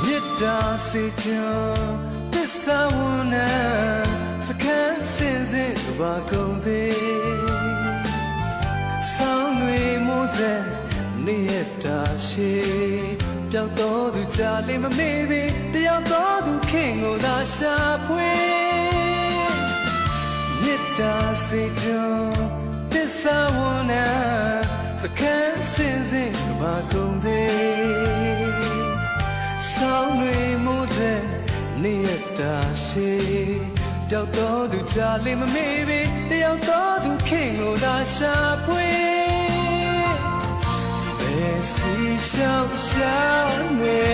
မေတ္တာစေချံသစ္စာဝန္နစခန်းစင်စစ်ဘာကုန်စေဆောင်းတွေမိုးစဲနေရတာရှိပျောက်တော်သူကြာလေးမမေ့ပြီတယောက်တော်သူခင်ကိုသာရှာဖွေမေတ္တာစေချံသစ္စာဝန္နစခန်းစင်စစ်ဘာကုန်စေဆောင်းတွေမိုးစဲနေရတာရှိပျောက်တော်သူကြာလေးမမေ့ပြီတယောက်တော်သူခင်ကိုသာရှာဖွေဘယ်စီရှောက်ရှာနေ